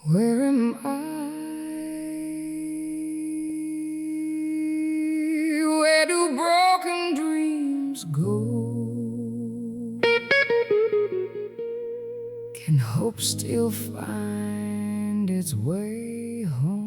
Where am I? Where do broken dreams go? Can hope still find its way home?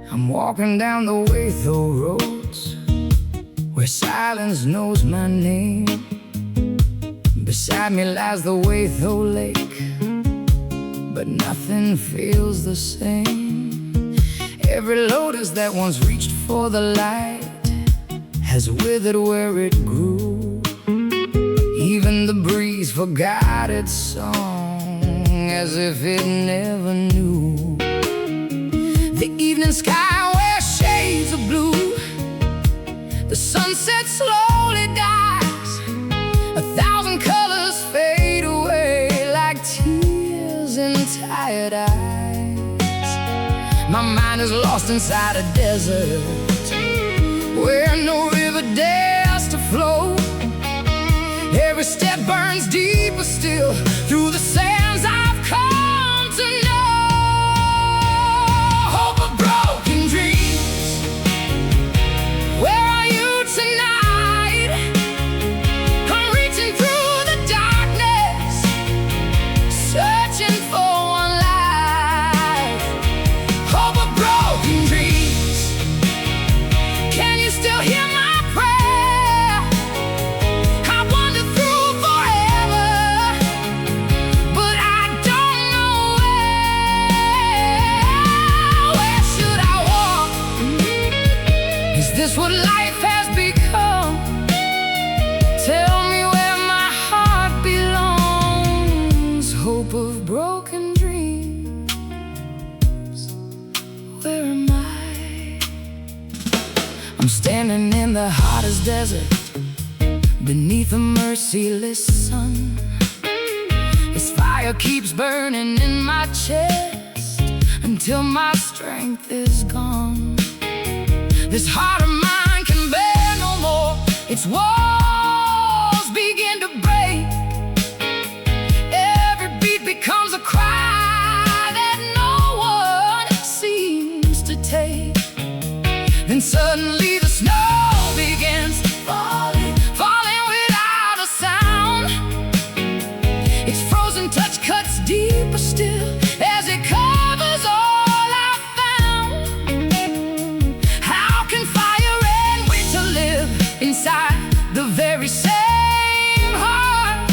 I'm walking down the Waithou roads, where silence knows my name. Beside me lies the Waithou Lake, but nothing feels the same. Every lotus that once reached for the light has withered where it grew. Even the breeze forgot its song, as if it never knew. The evening sky wears shades of blue. The sunset slowly dies. 1,000 colors fade away like tears in tired eyes. My mind is lost inside a desert where no river dares to flow. Every step burns deeper still through the sands I've come to know. Hope of broken dreams, where are you tonight? I'm reaching through the darkness, searching for one life. Hope of broken dreams, can you still hear my prayer? I wander through forever, but I don't know where should I walk? Is this what life has become? Tell me where my heart belongs. Hope of broken dreams, where am I? I'm standing in the hottest desert, beneath a merciless sun. This fire keeps burning in my chest until my strength is gone. This heart of mine can bear no more. Its walls begin to break. Every beat becomes a cry that no one seems to take. Then suddenly the snow begins falling, falling without a sound. Its frozen touch cuts deeper still as it covers all I found. How can fire and winter live inside the very same heart?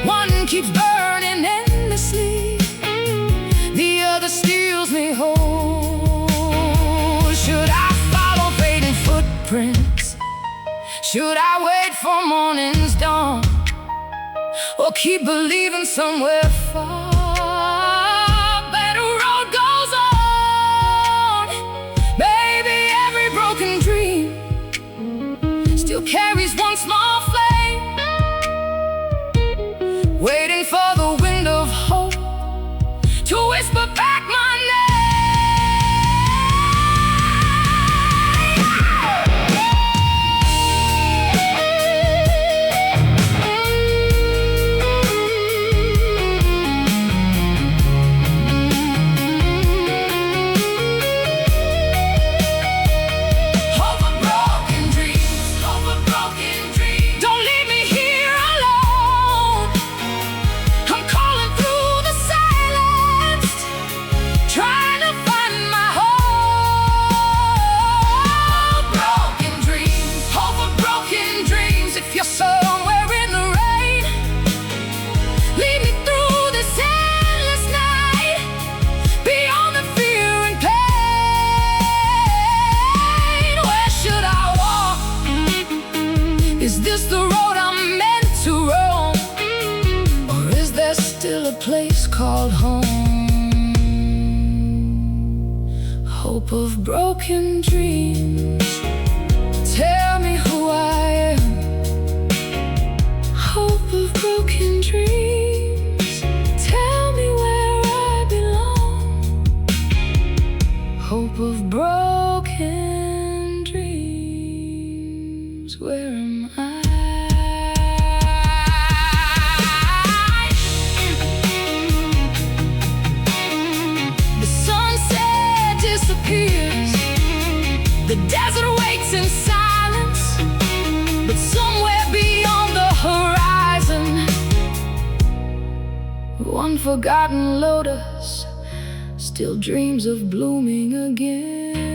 One keeps burning endlessly, the other steals me whole. Should I follow fading footprints? Should I wait for morning's dawn? Or keep believing somewhere far better road goes on? Maybe every broken dream still carries one small flame, waiting for the wind of hope to whisper back my name. the place called home. Hope of broken dreams, tell me who I am. Hope of broken dreams, tell me where I belong. Hope of broken dreams, where am I? The desert waits in silence, but somewhere beyond the horizon, one forgotten lotus still dreams of blooming again.